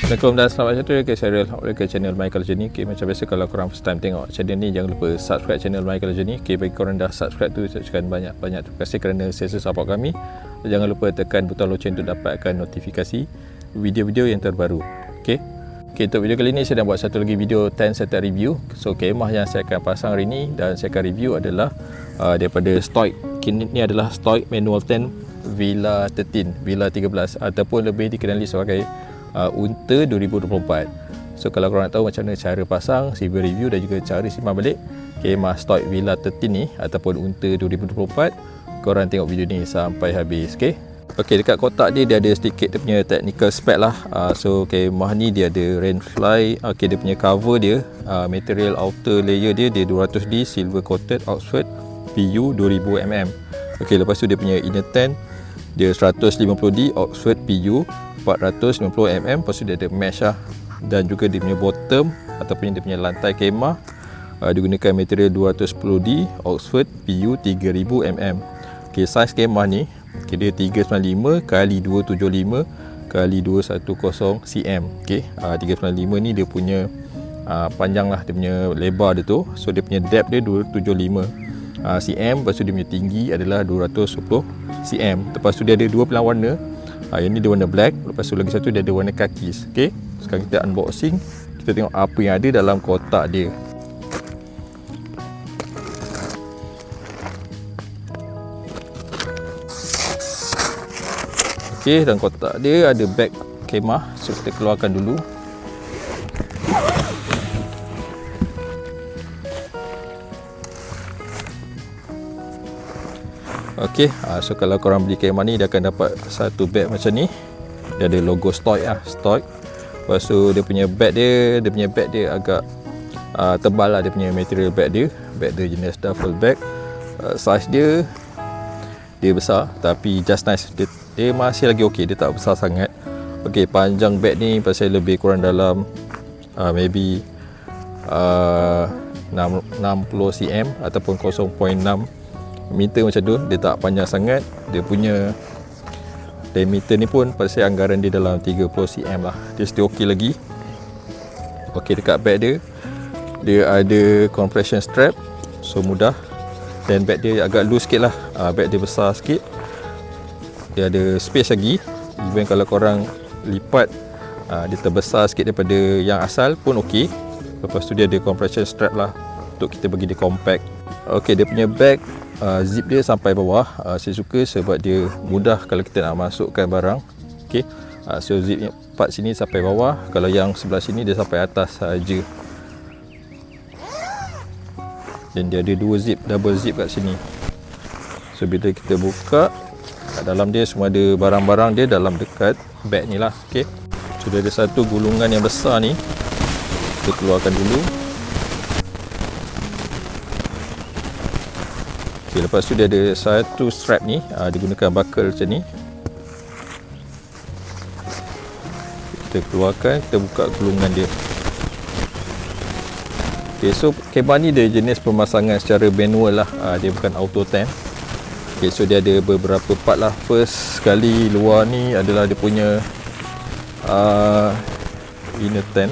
Assalamualaikum dan selamat datang ke channel Michael Journey. Okay, macam biasa kalau korang first time tengok channel ni, jangan lupa subscribe channel Michael Journey. Okay, bagi korang dah subscribe tu, saya ucapkan banyak-banyak terima kasih kerana sentiasa support kami. Jangan lupa tekan butang loceng untuk dapatkan notifikasi video-video yang terbaru. Okay, untuk video kali ni saya dah buat satu lagi video 10 setup review. So kemah yang saya akan pasang hari ni dan saya akan review adalah daripada Stoic. Ini adalah Stoic Manual 10 Villa 13 ataupun lebih dikenali sebagai Unta 2024. So kalau korang nak tahu macam mana cara pasang, CV review dan juga cara simpan balik kemah Stoic Villa 13 ni ataupun Unta 2024, korang tengok video ni sampai habis. Okay, dekat kotak dia ada sedikit dia punya technical spec lah. So kemah ni dia ada rainfly. Okay, dia punya cover dia, material outer layer dia 200D silver coated Oxford PU 2000mm. Okay, lepas tu dia punya inner tent dia 150D Oxford PU 450mm. Lepas tu dia ada mesh lah. Dan juga dia punya bottom ataupun dia punya lantai kemah digunakan material 210D Oxford PU 3000mm. Okay, saiz kemah ni dia 395 x 275 x 210 cm. Okay, 395 ni dia punya panjang lah, dia punya lebar dia tu. So dia punya depth dia 275 cm. Lepas tu dia punya tinggi adalah 210 cm. Lepas tu dia ada dua pilihan warna. Yang ni dia warna black, lepas tu lagi satu dia ada warna kakis. Okay, sekarang kita unboxing, kita tengok apa yang ada dalam kotak dia. Okay, dalam kotak dia ada beg kemah. So kita keluarkan dulu. Okay, so kalau korang beli kemah ni, dia akan dapat satu beg macam ni. Dia ada logo Stoic lah, Stoic. Lepas tu dia punya beg dia agak tebal lah, dia punya material beg dia. Beg dia jenis duffel bag. Saiz dia besar tapi just nice. Dia masih lagi okey, dia tak besar sangat. Okay, panjang beg ni pasal lebih kurang dalam maybe 60 cm ataupun 0.6 meter macam tu. Dia tak panjang sangat. Dia punya diameter ni pun pasal anggaran dia dalam 30 cm lah. Dia still okey lagi. Okey, dekat beg dia ada compression strap, so mudah. Dan beg dia agak loose sikit lah. Beg dia besar sikit. Dia ada space lagi. Even kalau korang lipat, dia terbesar sikit daripada yang asal pun okey. Lepas tu dia ada compression strap lah untuk kita bagi dia compact. Okey, dia punya bag zip dia sampai bawah. Saya suka sebab dia mudah kalau kita nak masukkan barang. Okey, so zip part sini sampai bawah. Kalau yang sebelah sini dia sampai atas saja. Dan dia ada dua zip, double zip kat sini. So bila kita buka, kat dalam dia semua ada barang-barang dia dalam dekat bag ni lah. Okey, so dia ada satu gulungan yang besar ni. Kita keluarkan dulu. Okay, lepas tu dia ada satu strap ni, digunakan buckle macam ni. Kita keluarkan, kita buka gulungan dia. Okay, so kemah ni dia jenis pemasangan secara manual lah, dia bukan auto tent. Okay, so dia ada beberapa part lah. First sekali luar ni adalah dia punya inner tent.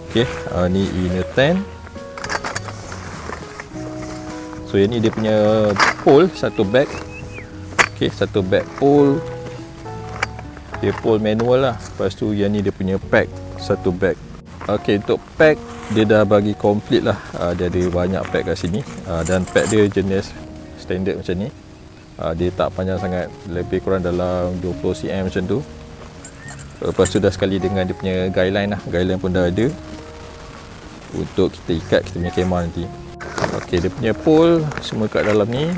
Okay, ni inner tent. So yang ni dia punya pole, satu bag. Okay, satu bag pole. Dia pole manual lah. Lepas tu yang ni dia punya pack, satu bag. Okay, untuk pack dia dah bagi complete lah. Dia ada banyak pack kat sini. Dan pack dia jenis standard macam ni. Dia tak panjang sangat, lebih kurang dalam 20 cm macam tu. Lepas tu dah sekali dengan dia punya guideline lah. Guideline pun dah ada untuk kita ikat kita punya kemah nanti. Okey, dia punya pole semua kat dalam ni.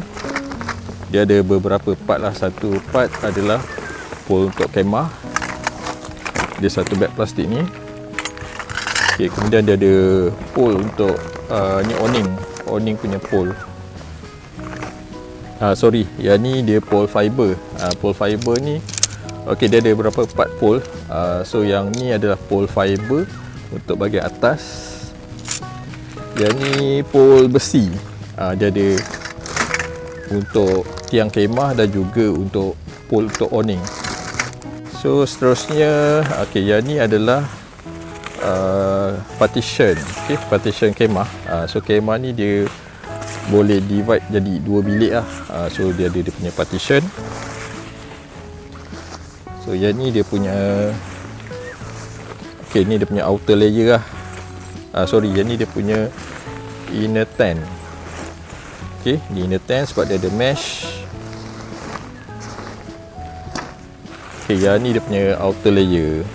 Dia ada beberapa part lah. Satu part adalah pole untuk kemah. Dia satu bag plastik ni. Okey, kemudian dia ada pole untuk ni awning punya pole. Sorry, yang ni dia pole fiber. Pole fiber ni, okey, dia ada beberapa part pole. So yang ni adalah pole fiber untuk bahagian atas. Yang ni pole besi. Dia ada untuk tiang kemah dan juga untuk pole untuk awning. So seterusnya, okey, yang ni adalah partition. Okey, partition kemah. So kemah ni dia boleh divide jadi 2 bilik lah. So dia ada dia punya partition. So yang ni dia punya, okey, ni dia punya outer layer lah. Sorry, yang ni dia punya inner tent. Okey, ni inner tent sebab dia ada mesh. Okey, yang ni dia punya outer layer.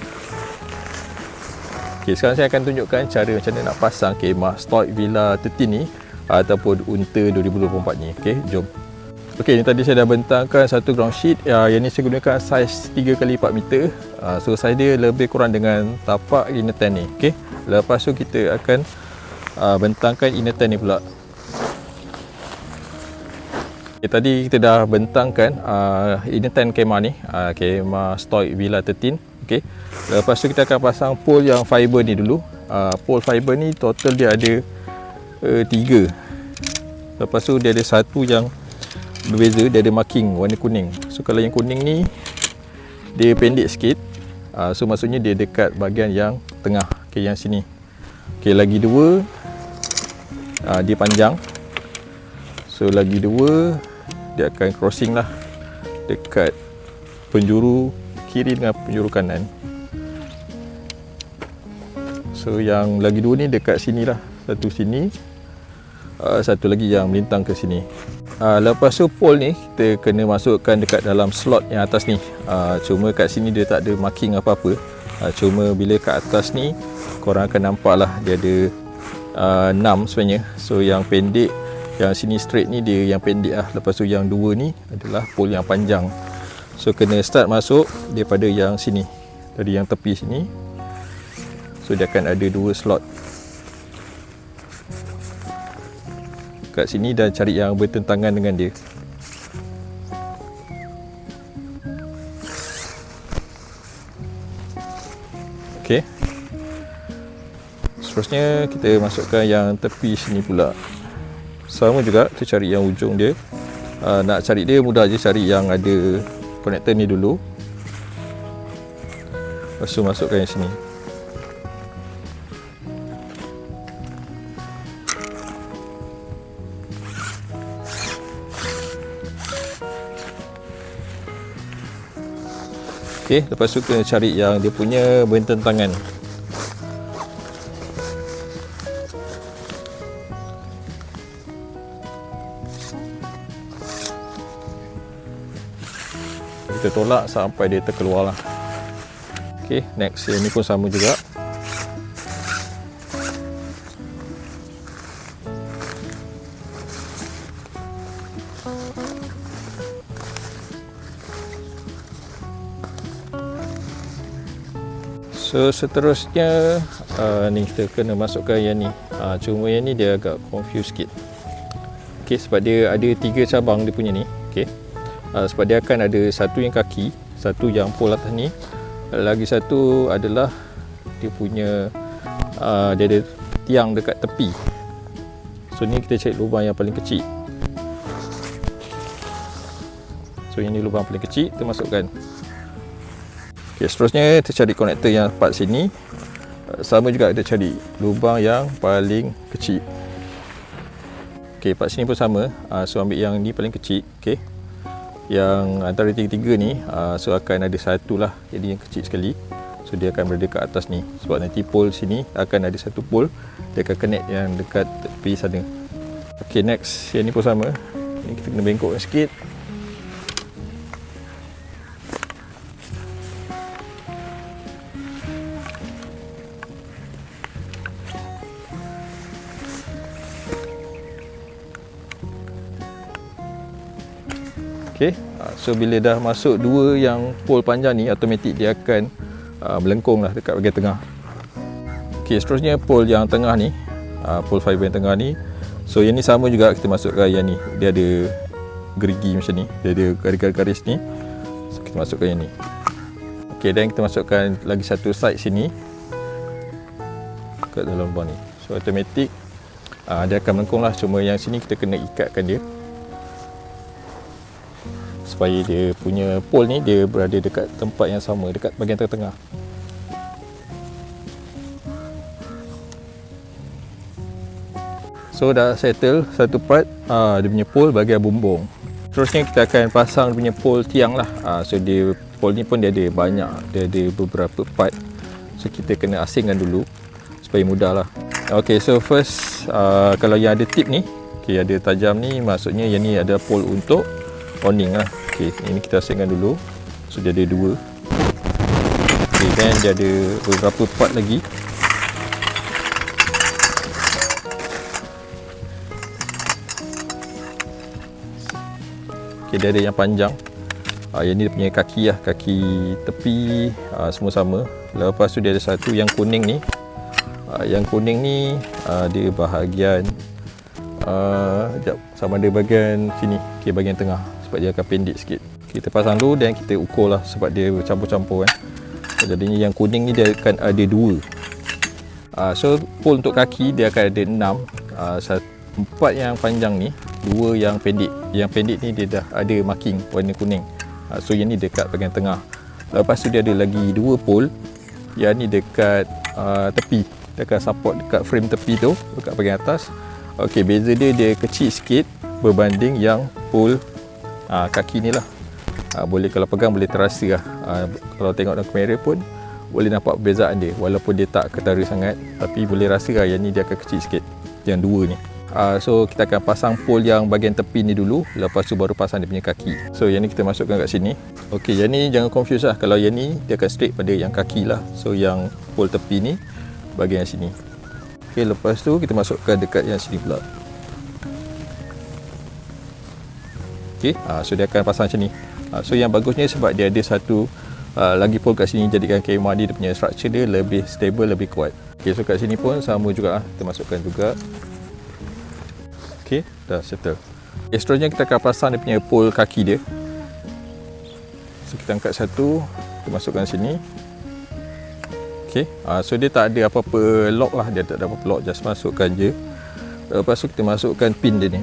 Okey, sekarang saya akan tunjukkan cara macam mana nak pasang kemah Stoic Villa 13 ni ataupun Unta 2024 ni. Okey, jom. Okey, ni tadi saya dah bentangkan satu ground sheet. Yang ni saya gunakan saiz 3x4 meter. So saiz dia lebih kurang dengan tapak inner tent ni. Okey, lepas tu kita akan bentangkan inner tent ni pula. Okay, tadi kita dah bentangkan inner tent kemah ni, kemah Stoic Villa 13. Okay. Lepas tu kita akan pasang pole yang fiber ni dulu. Pole fiber ni total dia ada 3. Lepas tu dia ada satu yang berbeza, dia ada marking warna kuning. So kalau yang kuning ni dia pendek sikit, so maksudnya dia dekat bahagian yang tengah. Okay, yang sini. Okay, lagi 2 dia panjang. So lagi 2 dia akan crossing lah dekat penjuru kiri dengan penjuru kanan. So yang lagi 2 ni dekat sini lah. Satu sini, satu lagi yang melintang ke sini. Lepas tu pole ni kita kena masukkan dekat dalam slot yang atas ni. Cuma kat sini dia tak ada marking apa-apa. Cuma bila kat atas ni korang akan nampak lah dia ada 6 sebenarnya. So yang pendek, yang sini straight ni dia yang pendek lah. Lepas tu yang 2 ni adalah pole yang panjang. So kena start masuk daripada yang sini, dari yang tepi sini. So dia akan ada 2 slot kat sini dan cari yang bertentangan dengan dia. Okey. Seterusnya kita masukkan yang tepi sini pula. Sama juga, kita cari yang ujung dia. Nak cari dia mudah je, cari yang ada konektor ni dulu. Lepas tu masukkan yang sini. Okey, lepas tu kena cari yang dia punya bertentangan. Kita tolak sampai dia terkeluar lah. Okey, next yang ni pun sama juga. So seterusnya ni kita kena masukkan yang ni. Cuma yang ni dia agak confuse sikit. Okey, sebab dia ada 3 cabang dia punya ni. Okey. Sebab dia akan ada satu yang kaki, satu yang pole atas ni, lagi satu adalah dia punya dia ada tiang dekat tepi. So ni kita cari lubang yang paling kecil. So yang ni lubang paling kecil, kita masukkan. Okay, seterusnya kita cari konektor yang part sini. Sama juga kita cari lubang yang paling kecil. Okay, part sini pun sama. So ambil yang ni paling kecil. Okay, yang antara tiga-tiga ni, so akan ada satu lah, jadi yang kecil sekali. So dia akan berada kat atas ni. Sebab nanti pole sini akan ada satu pole, dia akan connect yang dekat tepi sana. Okay, next yang ni pun sama. Ni kita kena bengkokkan sikit. Okay, so bila dah masuk 2 yang pole panjang ni, automatik dia akan melengkung lah dekat bahagian tengah. Okay, seterusnya pole yang tengah ni, pole fiber yang tengah ni. So yang ni sama juga, kita masukkan yang ni. Dia ada gerigi macam ni, dia ada garis-garis ni. So kita masukkan yang ni. Okay, dan kita masukkan lagi satu side sini kat dalam lubang ni. So automatik dia akan melengkung lah. Cuma yang sini kita kena ikatkan dia. So supaya dia punya pole ni dia berada dekat tempat yang sama, dekat bahagian tengah-tengah. So dah settle satu part dia punya pole bahagian bumbung. Terusnya kita akan pasang dia punya pole tiang lah. So dia pole ni pun dia ada banyak, dia ada beberapa part. So kita kena asingkan dulu supaya mudah lah. Okay, so first kalau yang ada tip ni, okay, ada tajam ni, maksudnya yang ni ada pole untuk awning lah. Okay, ini kita asingkan dulu. So dia ada dua. Okay, then dia ada beberapa part lagi. Okay, dia ada yang panjang. Yang ni dia punya kaki lah, kaki tepi semua sama. Lepas tu dia ada satu yang kuning ni. Yang kuning ni dia bahagian sama ada bahagian sini, okay, bahagian tengah, sebab dia akan pendek sikit. Kita pasang dulu dan kita ukur lah sebab dia campur-campur kan. Jadinya yang kuning ni dia akan ada dua. So pole untuk kaki dia akan ada 6. 4 yang panjang ni, 2 yang pendek. Yang pendek ni dia dah ada marking warna kuning. So yang ni dekat bahagian tengah. Lepas tu dia ada lagi 2 pole. Yang ni dekat tepi, dekat support dekat frame tepi tu, dekat bahagian atas. Okey, beza dia kecil sikit berbanding yang pole kaki ni lah. Boleh kalau pegang boleh terasa lah. Kalau tengok dalam kamera pun boleh nampak perbezaan dia, walaupun dia tak ketara sangat, tapi boleh rasa lah yang ni dia akan kecil sikit, yang 2 ni. So kita akan pasang pole yang bahagian tepi ni dulu, lepas tu baru pasang dia punya kaki. So yang ni kita masukkan kat sini. Okey, yang ni jangan confuse lah. Kalau yang ni dia akan straight pada yang kaki lah. So yang pole tepi ni bahagian yang sini. Okey, lepas tu kita masukkan dekat yang sini pula. Okey, so dia akan pasang macam ni. So yang bagusnya sebab dia ada satu lagi pole kat sini, jadikan kemah dia punya structure dia lebih stable, lebih kuat. Okey, so kat sini pun sama juga, kita masukkan juga. Okey, dah settle. Seterusnya kita akan pasang dia punya pole kaki dia. So kita angkat satu, kita masukkan sini. Okey, so dia tak ada apa-apa lock lah, dia tak ada apa-apa lock, just masukkan je. Lepas tu kita masukkan pin dia ni.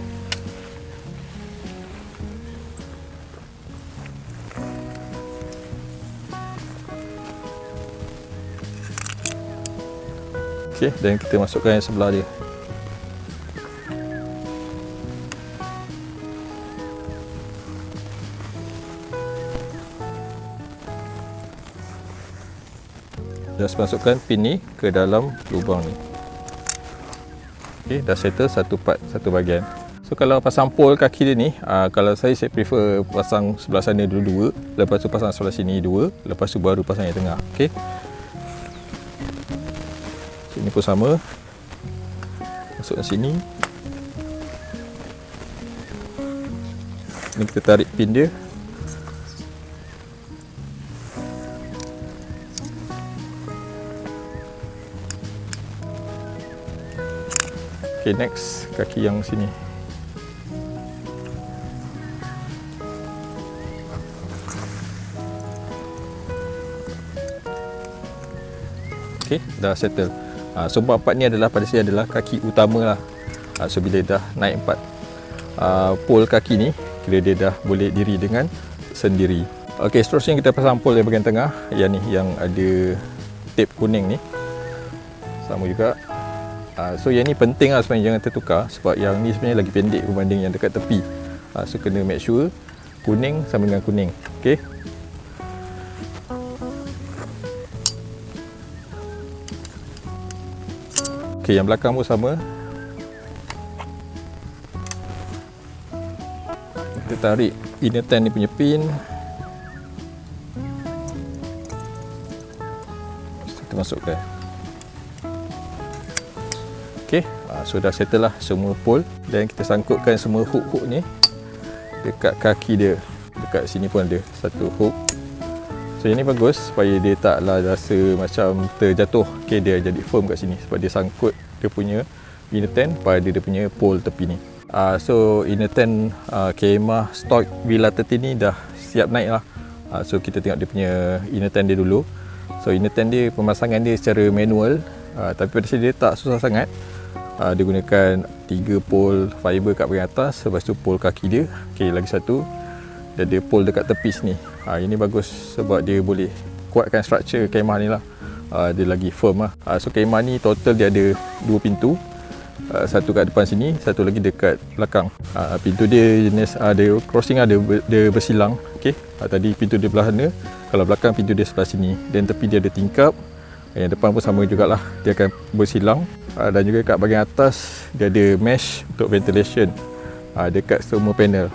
Okey, dan kita masukkan yang sebelah dia. Just masukkan pin ni ke dalam lubang ni. Okey, dah settle satu part, satu bahagian. So kalau pasang pole kaki dia ni, kalau saya prefer pasang sebelah sana dulu 2, lepas tu pasang sebelah sini 2, lepas tu baru pasang yang tengah. Okey. Sini pun sama. Masukkan sini. Ni kita tarik pin dia. Okay, next kaki yang sini. Okay, dah settle. So 4 part ni adalah pada saya adalah kaki utama lah. So bila dah naik 4 pole kaki ni, kira dia dah boleh diri dengan sendiri. Okay, seterusnya kita pasang pole di bahagian tengah. Yang ni yang ada tape kuning ni, sama juga. So yang ni penting lah sebenarnya, jangan tertukar, sebab yang ni sebenarnya lagi pendek berbanding yang dekat tepi. So kena make sure kuning sama dengan kuning. Okay. Okay, yang belakang pun sama. Kita tarik inner tan ni punya pin. Kita masukkan. Okay, so dah settle lah semua pole, dan kita sangkutkan semua hook-hook ni dekat kaki dia. Dekat sini pun ada satu hook. So yang ni bagus supaya dia taklah rasa macam terjatuh. Okay, dia jadi firm kat sini sebab dia sangkut dia punya inner tan pada dia punya pole tepi ni. So inner tan kemah stock Villa 13 ni dah siap naik lah. So kita tengok dia punya inner tan dia dulu. So inner tan dia, pemasangan dia secara manual, tapi pada saya dia tak susah sangat. Dia gunakan 3 pole fiber kat bahagian atas, lepas tu pole kaki dia. Okay, lagi satu dia ada pole dekat tepi sini. Ini bagus sebab dia boleh kuatkan struktur kemah ni lah. Dia lagi firm lah. So kemah ni total dia ada 2 pintu. Satu kat depan sini, satu lagi dekat belakang. Pintu dia jenis ada crossing, dia bersilang. Okey. Tadi pintu dia belah sana, kalau belakang pintu dia sebelah sini. Dan tepi dia ada tingkap. Yang depan pun sama jugalah, dia akan bersilang. Dan juga kat bahagian atas dia ada mesh untuk ventilation dekat semua panel.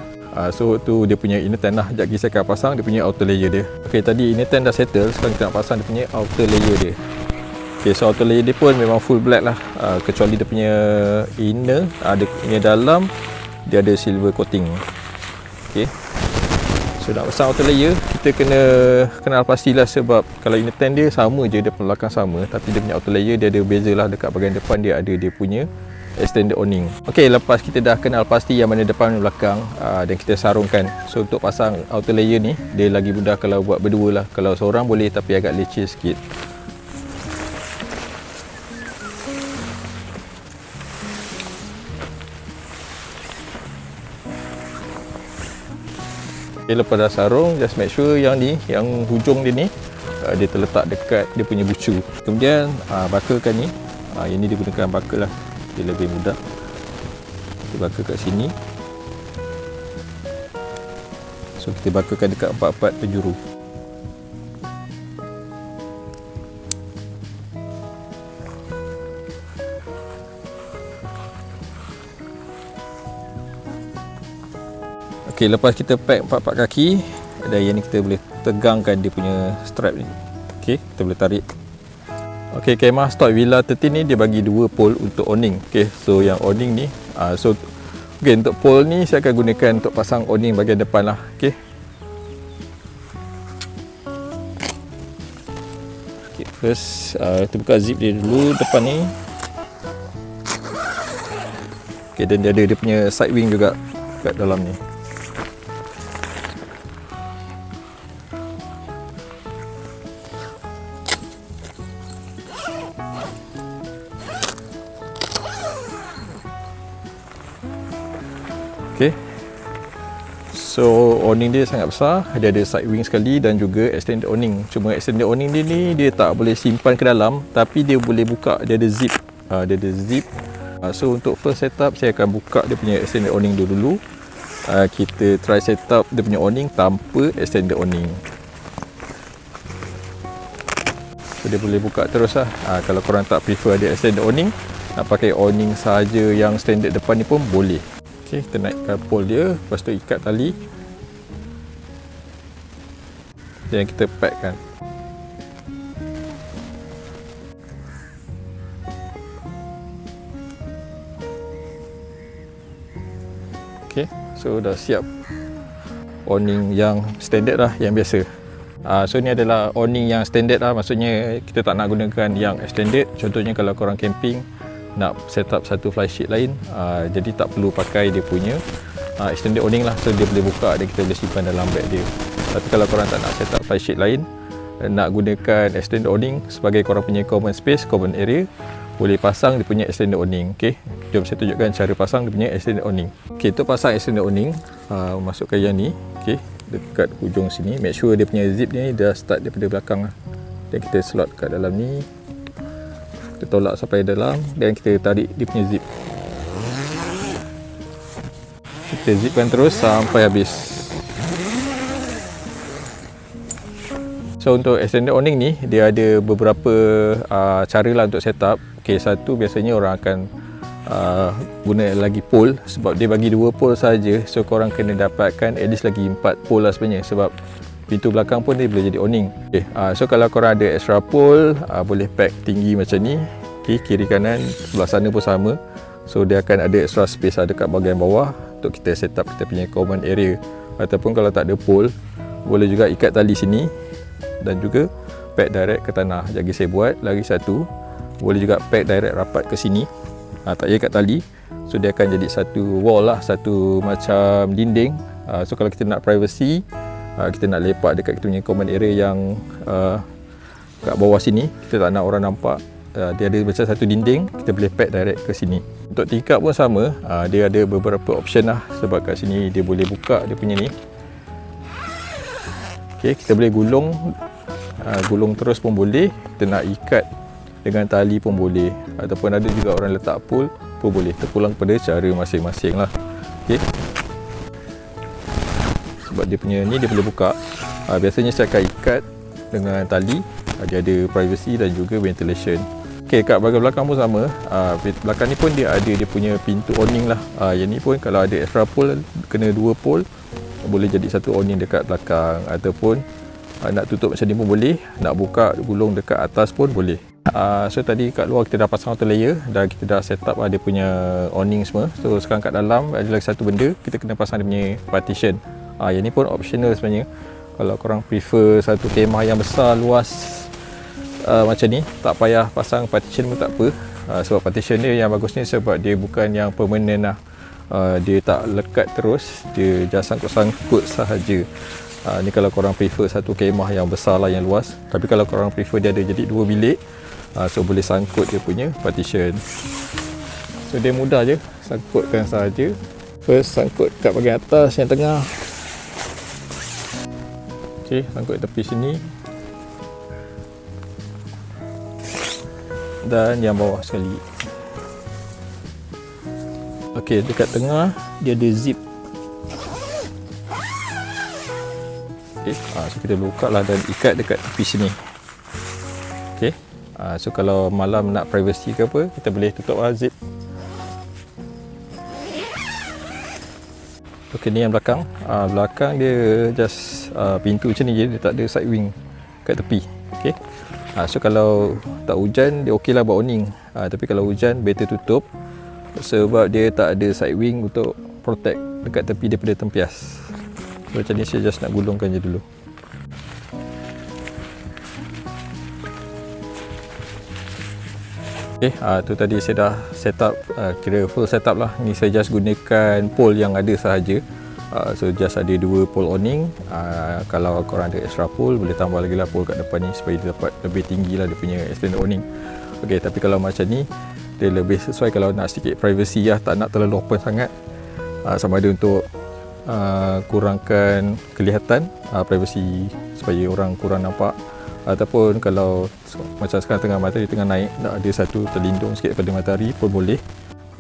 So tu dia punya inner tent lah. Sekejap lagi saya akan pasang dia punya outer layer dia. Okey, tadi inner tent dah settle, sekarang kita nak pasang dia punya outer layer dia. Okey, so outer layer dia pun memang full black lah, kecuali dia punya inner, dia punya dalam dia ada silver coating. Okey, so nak pasang outer layer kita kena kenal pastilah, sebab kalau inner tent dia sama je, dia belakang sama, tapi dia punya outer layer dia ada beza lah. Dekat bahagian depan dia ada dia punya extended awning. Okey, lepas kita dah kenal pasti yang mana depan dan belakang, dan kita sarungkan. So untuk pasang outer layer ni dia lagi mudah kalau buat berdua lah. Kalau seorang boleh, tapi agak leceh sikit. Okay, lepas dah sarung, just make sure yang ni, yang hujung dia ni dia terletak dekat dia punya bucu. Kemudian bakarkan ni, yang ni dia gunakan bakar lah, dia lebih mudah. Kita bakar kat sini. So kita bakarkan dekat 4-4 penjuru. Okey, lepas kita pack 4-4 kaki, dan yang ni kita boleh tegangkan dia punya strap ni. Okey, kita boleh tarik. Okey, kemah stock Villa 13 ni dia bagi 2 pole untuk awning. Okey, so yang awning ni, okey, untuk pole ni saya akan gunakan untuk pasang awning bahagian depan lah. Okey. Okey, first kita buka zip dia dulu depan ni. Okey, dan dia ada dia punya side wing juga kat dalam ni. Okay. So awning dia sangat besar, dia ada side wing sekali dan juga extended awning. Cuma extended awning dia ni dia tak boleh simpan ke dalam, tapi dia boleh buka, dia ada zip. Dia ada zip. So untuk first setup saya akan buka dia punya extended awning dulu. Kita try setup dia punya awning tanpa extended awning. So dia boleh buka terus lah. Kalau korang tak prefer ada extended awning, nak pakai awning sahaja yang standard depan ni pun boleh. Okay, kita naikkan pole dia, lepas tu ikat tali dan kita packkan. Okay, so dah siap awning yang standard lah, yang biasa. So ni adalah awning yang standard lah, maksudnya kita tak nak gunakan yang extended. Contohnya kalau korang camping nak set up satu fly sheet lain, jadi tak perlu pakai dia punya extended awning lah, so dia boleh buka dan kita boleh simpan dalam bag dia. Tapi kalau korang tak nak set up fly sheet lain, nak gunakan extended awning sebagai korang punya common space, common area, boleh pasang dia punya extended awning. Okay, jom saya tunjukkan cara pasang dia punya extended awning. Okay, untuk pasang extended awning, masukkan yang ni, okay, dekat hujung sini. Make sure dia punya zip ni dah start daripada belakang lah. Dan kita slot kat dalam ni, kita tolak sampai dalam dan kita tarik dia punya zip. Kita zipkan terus sampai habis. So untuk extended awning ni dia ada beberapa cara lah untuk setup. Okay, satu biasanya orang akan guna lagi pole, sebab dia bagi 2 pole saja. So korang kena dapatkan at least lagi 4 pole lah sebenarnya, sebab pintu belakang pun dia boleh jadi awning. Okay, so kalau korang ada extra pole, boleh pack tinggi macam ni. Okay, kiri kanan sebelah sana pun sama. So dia akan ada extra space dekat bahagian bawah untuk kita set up kita punya common area. Ataupun kalau tak ada pole, boleh juga ikat tali sini dan juga pack direct ke tanah. Jadi saya buat lagi satu, boleh juga pack direct rapat ke sini. Tak payah ikat tali. So dia akan jadi satu wall lah, satu macam dinding. So kalau kita nak privacy, kita nak lepak dekat kita punya common area yang kat bawah sini, kita tak nak orang nampak, dia ada macam satu dinding, kita boleh pack direct ke sini. Untuk tingkap pun sama, dia ada beberapa option lah, sebab kat sini dia boleh buka dia punya ni. Okey, kita boleh gulung terus pun boleh, kita nak ikat dengan tali pun boleh, ataupun ada juga orang letak pole pun boleh, terpulang pada cara masing-masing lah. Okey, sebab dia punya ni dia boleh buka. Biasanya saya akan ikat dengan tali, dia ada privacy dan juga ventilation. Okey, kat bahagian belakang pun sama. Belakang ni pun dia ada dia punya pintu awning lah. Yang ni pun kalau ada extra pole, kena 2 pole, boleh jadi satu awning dekat belakang, ataupun nak tutup macam ni pun boleh, nak buka gulung dekat atas pun boleh. So tadi kat luar kita dah pasang auto layer dan kita dah set up dia punya awning semua. So sekarang kat dalam ada lagi satu benda, kita kena pasang dia punya partition. Yang ni pun optional sebenarnya. Kalau korang prefer satu kemah yang besar, luas macam ni, tak payah pasang partition pun tak apa. Sebab partition dia yang bagus ni sebab dia bukan yang permanent lah. Dia tak lekat terus, dia just sangkut-sangkut sahaja. Ni kalau korang prefer satu kemah yang besar lah, yang luas. Tapi kalau korang prefer dia ada jadi 2 bilik, so boleh sangkut dia punya partition. So dia mudah je, sangkutkan sahaja. First sangkut kat bahagian atas yang tengah. Okey, sangkut tepi sini. Dan yang bawah sekali. Okey, dekat tengah dia ada zip. So kita buka lah dan ikat dekat tepi sini. Okey, so kalau malam nak privacy ke apa, kita boleh tutup lah zip. Okey, ni yang belakang. Belakang dia just pintu macam ni je, dia tak ada side wing kat tepi. Okey, so kalau tak hujan dia okey lah buat awning. Tapi kalau hujan better tutup, sebab dia tak ada side wing untuk protect dekat tepi daripada tempias. So, macam ni saya just nak gulungkan je dulu. Okay, tu tadi saya dah set up, kira full set up lah. Ni saya just gunakan pole yang ada sahaja. So just ada 2 pole awning. Kalau korang ada extra pole, boleh tambah lagi lah pole kat depan ni supaya dia dapat lebih tinggi lah dia punya extended awning. Okay, tapi kalau macam ni dia lebih sesuai kalau nak sedikit privacy lah, tak nak terlalu open sangat. Sama ada untuk kurangkan kelihatan, privacy supaya orang kurang nampak, ataupun kalau macam sekarang tengah matahari tengah naik, nak ada satu terlindung sikit pada matahari pun boleh.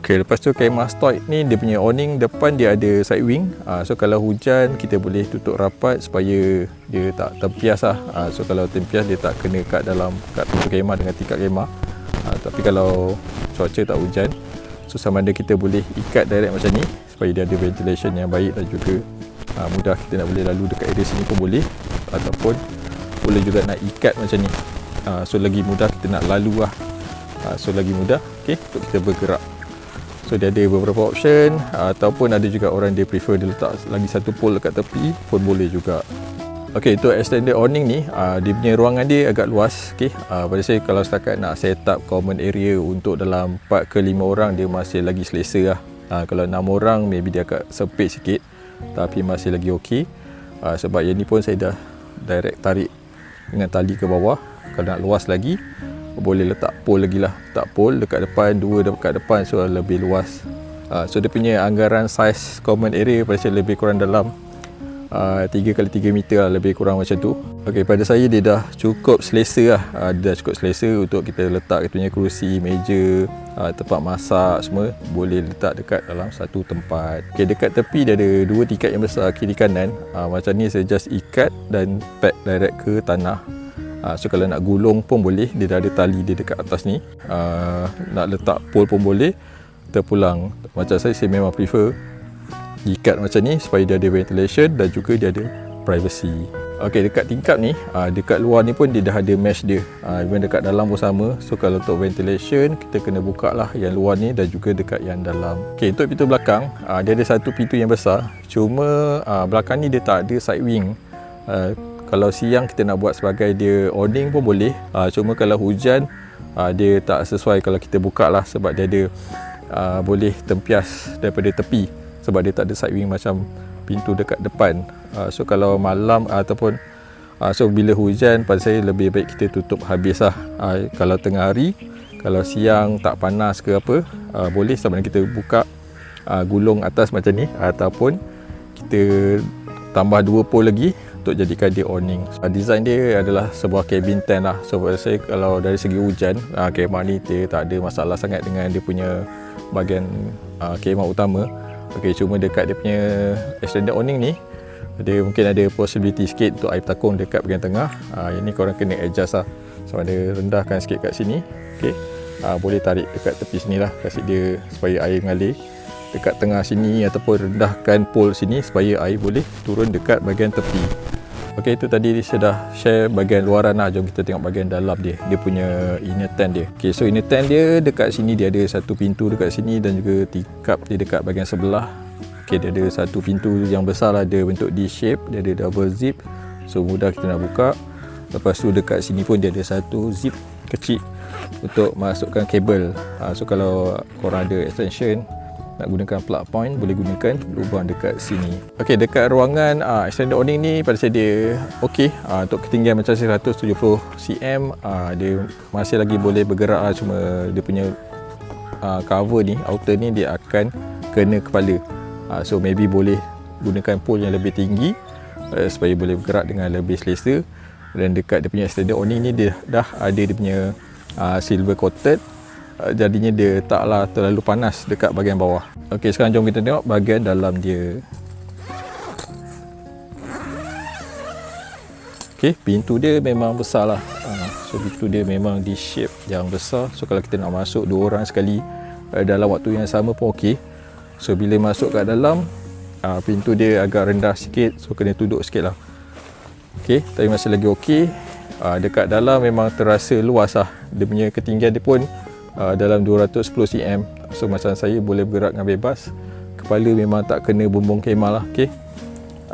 Okey, lepas tu kemah stoik ni dia punya awning depan dia ada side wing. So kalau hujan kita boleh tutup rapat supaya dia tak tempias lah. So kalau tempias dia tak kena kat dalam, kat pintu kemah dengan tingkap kemah. Tapi kalau cuaca tak hujan, so sama ada kita boleh ikat direct macam ni supaya dia ada ventilation yang baik dan juga mudah kita nak boleh lalu dekat area sini pun boleh, ataupun boleh juga nak ikat macam ni. So lagi mudah kita nak lalu lah. So lagi mudah untuk kita bergerak. So dia ada beberapa option, ataupun ada juga orang dia prefer dia letak lagi satu pole dekat tepi pun boleh juga. Okey, untuk extended awning ni, dia punya ruangan dia agak luas. Okey, pada saya kalau setakat nak set up common area untuk dalam 4 ke 5 orang, dia masih lagi selesa lah. Kalau 6 orang maybe dia agak sempit sikit, tapi masih lagi okey. Sebab yang ni pun saya dah direct tarik dengan tali ke bawah. Kalau nak luas lagi, boleh letak pole lagi lah. Letak pole dekat depan, 2 dekat depan, so lebih luas. So dia punya anggaran size common area pada saya lebih kurang dalam 3x3 meter lah, lebih kurang macam tu. Okey, pada saya dia dah cukup selesa lah. Dia dah cukup selesa untuk kita letak kita punya kerusi, meja, tempat masak semua boleh letak dekat dalam satu tempat. Okey, dekat tepi dia ada 2 tingkat yang besar kiri kanan. Macam ni saya just ikat dan pack direct ke tanah. So kalau nak gulung pun boleh, dia dah ada tali dia dekat atas ni. Nak letak pole pun boleh, terpulang. Macam saya memang prefer ikat macam ni supaya dia ada ventilation dan juga dia ada privacy. Okey, dekat tingkap ni, dekat luar ni pun dia dah ada mesh dia. Even dekat dalam pun sama. So kalau untuk ventilation kita kena buka lah yang luar ni dan juga dekat yang dalam. Okey, untuk pintu belakang, dia ada satu pintu yang besar. Cuma belakang ni dia tak ada side wing. Kalau siang kita nak buat sebagai dia awning pun boleh. Cuma kalau hujan dia tak sesuai kalau kita buka lah, sebab dia ada boleh tempias daripada tepi, sebab dia tak ada side wing macam pintu dekat depan. So kalau malam ataupun so bila hujan, pada saya lebih baik kita tutup habis lah. Kalau tengah hari, kalau siang tak panas ke apa, boleh sama ada kita buka gulung atas macam ni, ataupun kita tambah 2 pole lagi untuk jadikan dia awning. Design dia adalah sebuah cabin tent lah. So pada saya kalau dari segi hujan, kemah ni dia tak ada masalah sangat dengan dia punya bahagian kemah utama. Okey, cuma dekat dia punya extended awning ni, dia mungkin ada possibility sikit untuk air takung dekat bahagian tengah. Ini korang kena adjust lah. So ada rendahkan sikit kat sini. Okey, boleh tarik dekat tepi sini lah, kasih dia supaya air mengalir dekat tengah sini, ataupun rendahkan pole sini supaya air boleh turun dekat bahagian tepi. Okey, itu tadi saya dah share bahagian luaran lah. Jom kita tengok bahagian dalam dia punya inner tent dia. Okey, so inner tent dia dekat sini dia ada satu pintu dekat sini dan juga tingkap dia dekat bahagian sebelah. Okey, dia ada satu pintu yang besar lah, dia bentuk D shape, dia ada double zip, so mudah kita nak buka. Lepas tu dekat sini pun dia ada satu zip kecil untuk masukkan kabel. So kalau korang ada extension nak gunakan plug point, boleh gunakan lubang dekat sini. Okey, dekat ruangan extended awning ni pada saya dia okey. Untuk ketinggian macam 170 cm, dia masih lagi boleh bergerak lah. Cuma dia punya cover ni, outer ni dia akan kena kepala. So maybe boleh gunakan pole yang lebih tinggi supaya boleh bergerak dengan lebih selesa. Dan dekat dia punya extended awning ni dia dah ada dia punya silver coated, jadinya dia taklah terlalu panas dekat bahagian bawah. Okey, sekarang jom kita tengok bahagian dalam dia. Okey, pintu dia memang besar lah. So pintu dia memang di shape yang besar. So kalau kita nak masuk 2 orang sekali dalam waktu yang sama pun okey. So bila masuk kat dalam, pintu dia agak rendah sikit, so kena duduk sikit lah. Okey, tapi masih lagi okey. Dekat dalam memang terasa luas lah. Dia punya ketinggian dia pun dalam 210 cm. So macam saya boleh bergerak dengan bebas. Kepala memang tak kena bumbung kemah lah. Okey,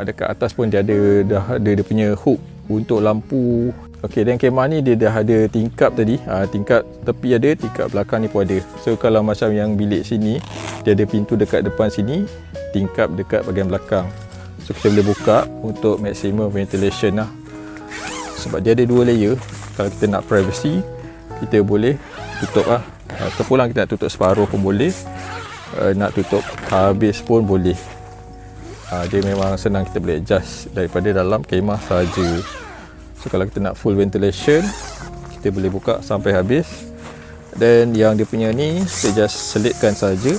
dekat atas pun dia dah ada dia punya hook untuk lampu. Okey, dan kemah ni dia dah ada tingkap tadi. Tingkap tepi ada, tingkap belakang ni pun ada. So kalau macam yang bilik sini, dia ada pintu dekat depan sini, tingkap dekat bahagian belakang. So kita boleh buka untuk maximum ventilation lah. Sebab dia ada 2 layer. Kalau kita nak privacy, kita boleh tutup lah. Terpulang kita nak tutup separuh pun boleh, nak tutup habis pun boleh. Dia memang senang, kita boleh adjust daripada dalam kemah saja. So kalau kita nak full ventilation, kita boleh buka sampai habis. Dan yang dia punya ni, kita just selitkan saja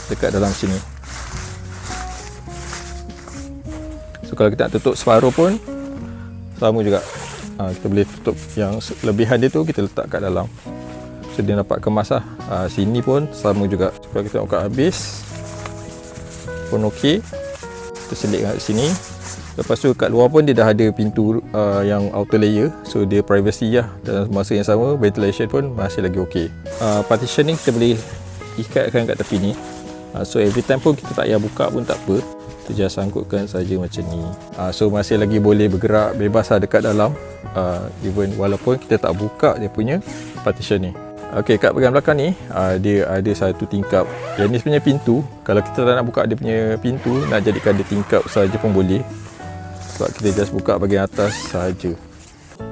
dekat dalam sini. So kalau kita nak tutup separuh pun sama juga. Kita boleh tutup yang lebihan dia tu, kita letak kat dalam. So dia dapat kemas lah. Sini pun sama juga. So, kalau kita nak buka habis pun okey, kita selit kat sini. Lepas tu kat luar pun dia dah ada pintu yang outer layer. So dia privacy lah. Dan masa yang sama, ventilation pun masih lagi okey. Partitioning kita boleh ikatkan kat tepi ni. So every time pun kita tak payah buka pun tak apa, kita just sangkutkan saja macam ni. So masih lagi boleh bergerak bebas lah dekat dalam, even walaupun kita tak buka dia punya partition ni. Okey, kat bahagian belakang ni dia ada satu tingkap. Yang ni sebenarnya pintu. Kalau kita tak nak buka dia punya pintu, nak jadikan dia tingkap saja pun boleh. Sebab kita just buka bahagian atas saja.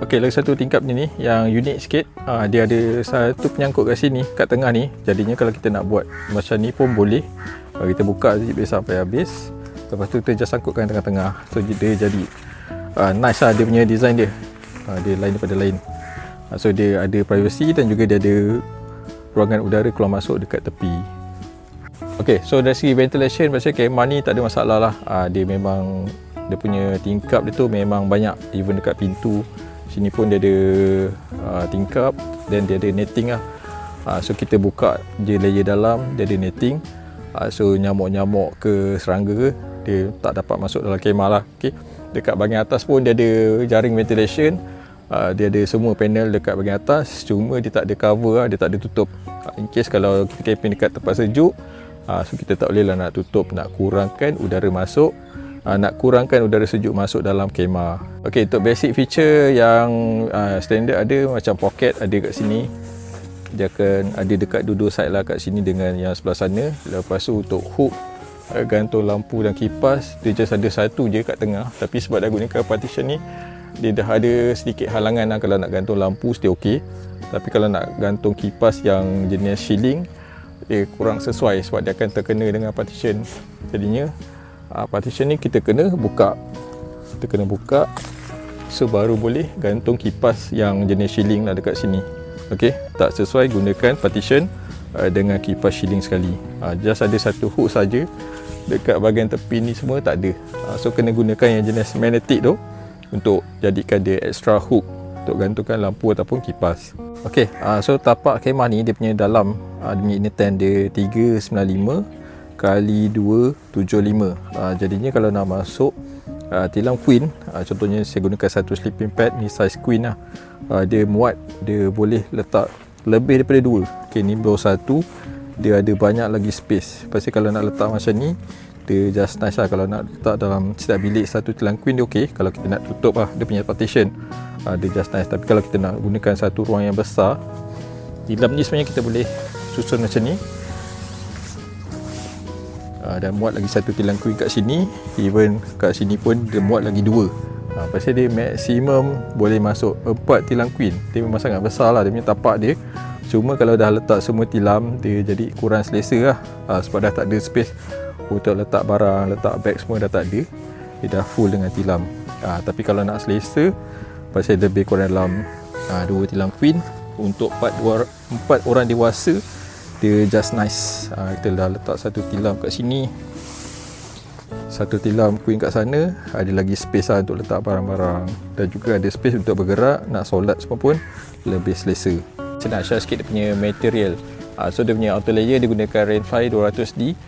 Okey, lagi satu tingkap ni yang unik sikit. Dia ada satu penyangkut kat sini, kat tengah ni. Jadinya kalau kita nak buat macam ni pun boleh. Kita buka zip sampai habis. Lepas tu kita just sangkutkan tengah-tengah. So dia jadi nice lah dia punya design dia. Dia lain daripada lain. So dia ada privacy dan juga dia ada ruangan udara keluar masuk dekat tepi. Okey, so dari segi ventilation, macam kemah ni tak ada masalah lah. Dia memang, dia punya tingkap dia tu memang banyak. Even dekat pintu sini pun dia ada tingkap dan dia ada netting lah. So kita buka je layer dalam, dia ada netting. So nyamuk-nyamuk ke serangga ke, dia tak dapat masuk dalam kemah lah. Okay. Dekat bahagian atas pun dia ada jaring ventilation. Dia ada semua panel dekat bahagian atas, cuma dia tak ada cover lah, dia tak ada tutup. In case kalau kita camping dekat tempat sejuk, so kita tak boleh lah nak tutup, nak kurangkan udara masuk, nak kurangkan udara sejuk masuk dalam kemah. Ok, untuk basic feature yang standard ada, macam pocket ada kat sini. Dia akan ada dekat dua-dua side lah kat sini dengan yang sebelah sana. Lepas tu untuk hook gantung lampu dan kipas, dia just ada satu je kat tengah. Tapi sebab dah gunakan partition ni, dia dah ada sedikit halangan lah. Kalau nak gantung lampu still ok, tapi kalau nak gantung kipas yang jenis shielding, dia kurang sesuai sebab dia akan terkena dengan partition. Jadinya partition ni kita kena buka. kita kena buka. So baru boleh gantung kipas yang jenis shielding lah dekat sini. Okey, tak sesuai gunakan partition dengan kipas shielding sekali. Just ada satu hook saja dekat bahagian tepi ni, semua tak ada. So kena gunakan yang jenis magnetic tu untuk jadikan dia extra hook untuk gantungkan lampu ataupun kipas. Okey, so tapak kemah ni dia punya dalam dia punya inner tent dia 395 kali 275. Jadinya kalau nak masuk tilam queen, contohnya saya gunakan satu sleeping pad ni size queen lah, dia muat, dia boleh letak lebih daripada 2. ok, ni baru satu, dia ada banyak lagi space. Pasti kalau nak letak macam ni dia just nice lah. Kalau nak letak dalam setiap bilik satu tilam queen dia ok. Kalau kita nak tutup lah dia punya partition, dia just nice. Tapi kalau kita nak gunakan satu ruang yang besar, tilam ni sebenarnya kita boleh susun macam ni, dan muat lagi satu tilam queen kat sini. Even kat sini pun dia muat lagi 2. Pasal dia maksimum boleh masuk 4 tilam queen. Dia memang sangat besar lah dia punya tapak dia. Cuma kalau dah letak semua tilam, dia jadi kurang selesa lah, sebab dah tak ada space untuk letak barang, letak beg semua dah tak ada. Dia dah full dengan tilam. Tapi kalau nak selesa, pasal lebih kurang dalam 2 tilam queen untuk 4 orang dewasa, dia just nice. Kita dah letak satu tilam kat sini, satu tilam queen kat sana, ada lagi space lah untuk letak barang-barang, dan juga ada space untuk bergerak, nak solat semua pun lebih selesa. Saya nak share sikit dia punya material. So dia punya outer layer dia gunakan Rainfly 200D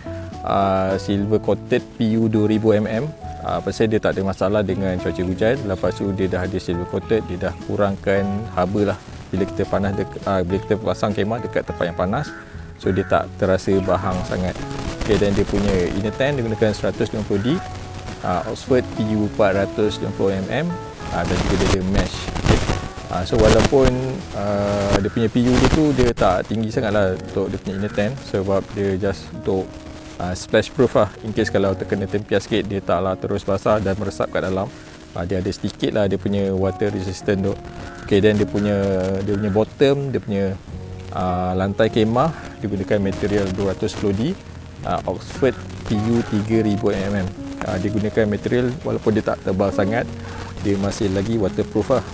silver coated PU 2000mm. Pasal dia tak ada masalah dengan cuaca hujan. Lepas tu dia dah ada silver coated, dia dah kurangkan haba lah bila kita panas bila kita pasang kemah dekat tempat yang panas. So dia tak terasa bahang sangat. Okay, dan dia punya inner tent dia gunakan 150D Oxford PU 450mm, dan juga dia ada mesh. Okay. So walaupun dia punya PU dia tu dia tak tinggi sangat lah untuk dia punya inner tent, sebab dia just untuk splash proof lah. In case kalau terkena tempias sikit, dia taklah terus basah dan meresap kat dalam. Dia ada sedikit lah dia punya water resistant tu. Okay, dan dia punya bottom, dia punya lantai kemah digunakan material 210D Oxford PU 3000mm. Dia gunakan material walaupun dia tak tebal sangat, dia masih lagi waterproof lah.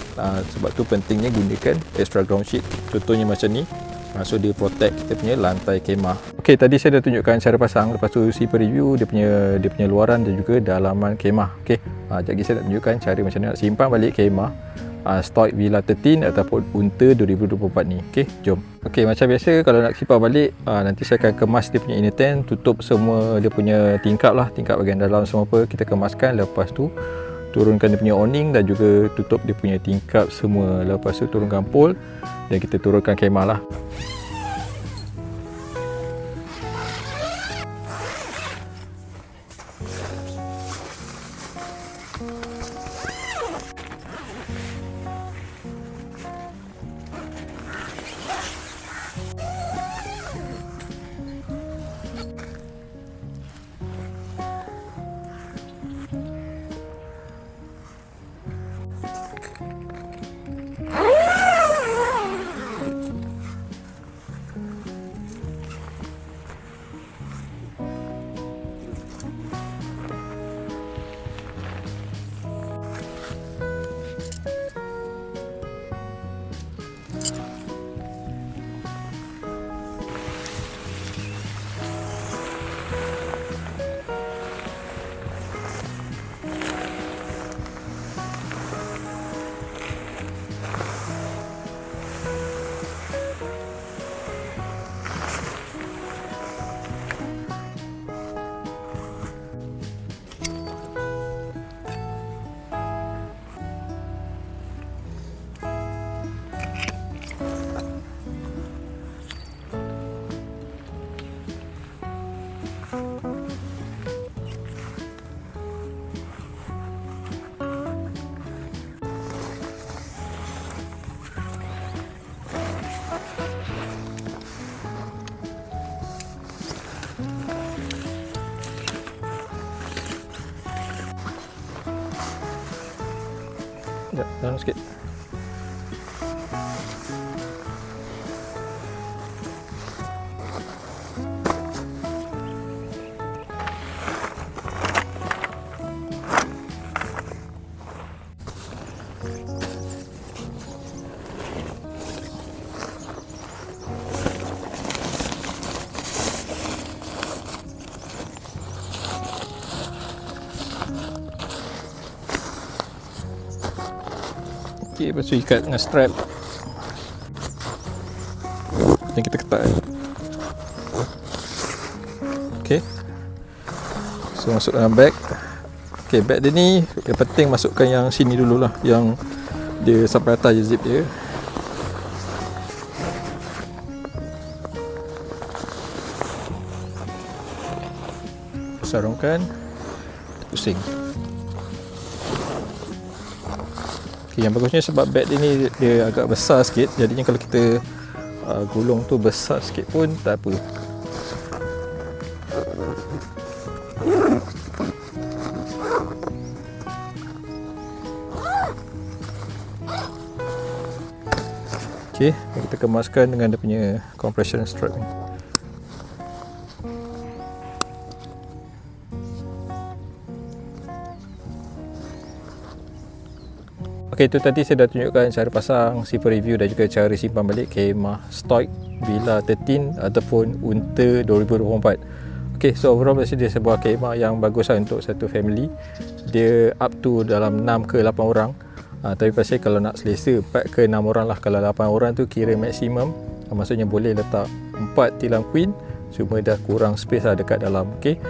Sebab tu pentingnya gunakan extra ground sheet, contohnya macam ni. So dia protect kita punya lantai kemah. Okey, tadi saya dah tunjukkan cara pasang, lepas tu si review dia punya luaran dan juga dalaman kemah. Okey, sekejap lagi saya nak tunjukkan cara macam mana nak simpan balik kemah Stoic Villa 13 ataupun Unta 2024 ni. Okey, jom. Okey, macam biasa kalau nak simpan balik, nanti saya akan kemas dia punya inner tent, tutup semua dia punya tingkap lah, tingkap bahagian dalam semua apa kita kemaskan. Lepas tu turunkan dia punya awning dan juga tutup dia punya tingkap semua. Lepas tu turunkan pole dan kita turunkan kemah lah. Sekejap, dalam sikit. Okay, lepas tu ikat dengan strap yang kita ketat. Okay, so masuk dalam bag. Okay, bag dia ni yang penting masukkan yang sini dulu lah, yang dia sampai atas je zip dia. Sarungkan, pusing. Okay, yang bagusnya sebab bag dia ni dia agak besar sikit, jadinya kalau kita gulung tu besar sikit pun tak apa. Okay, kita kemaskan dengan dia punya compression strap ni. Ok, itu tadi saya dah tunjukkan cara pasang, simple review dan juga cara simpan balik khemah Stoic Villa 13 ataupun Unta 2024. Ok, so overall dia sebuah khemah yang bagus lah untuk satu family. Dia up to dalam 6 ke 8 orang. Tapi pasal kalau nak selesa 4 ke 6 orang lah. Kalau 8 orang tu kira maksimum. Maksudnya boleh letak 4 tilam queen, cuma dah kurang space lah dekat dalam. Ok,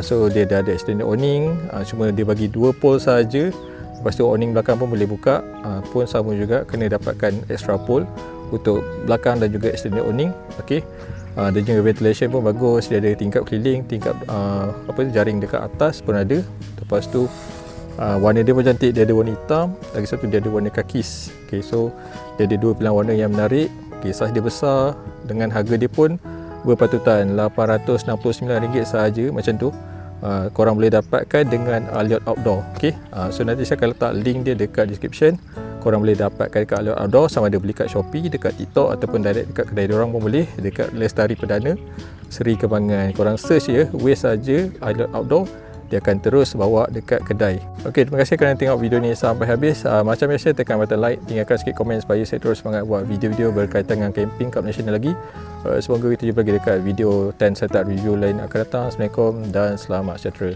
so dia dah ada extended awning, cuma dia bagi 2 pole saja. Lepas tu awning belakang pun boleh buka, pun sama juga, kena dapatkan extra pole untuk belakang dan juga extended awning. Okey, dan juga ventilation pun bagus, dia ada tingkap keliling, tingkap jaring dekat atas pun ada. Lepas tu warna dia pun cantik, dia ada warna hitam, lagi satu dia ada warna kakis. Okey, so dia ada 2 pilihan warna yang menarik. Okey, saiz dia besar, dengan harga dia pun berpatutan RM869 sahaja macam tu. Korang boleh dapatkan dengan Aliot Outdoor. Okay, so nanti saya akan letak link dia dekat description. Korang boleh dapatkan dekat Aliot Outdoor, sama ada beli kat Shopee, dekat TikTok ataupun direct dekat kedai diorang pun boleh, dekat Lestari Perdana, Seri Kembangan. Korang search je Waze saja Aliot Outdoor, dia akan terus bawa dekat kedai. Ok, terima kasih kerana tengok video ni sampai habis. Macam biasa, tekan button like, tinggalkan sikit komen supaya saya terus semangat buat video-video berkaitan dengan camping kat Malaysia ni lagi. Semoga kita jumpa lagi dekat video 10 setup review lain akan datang. Assalamualaikum dan selamat sejahtera.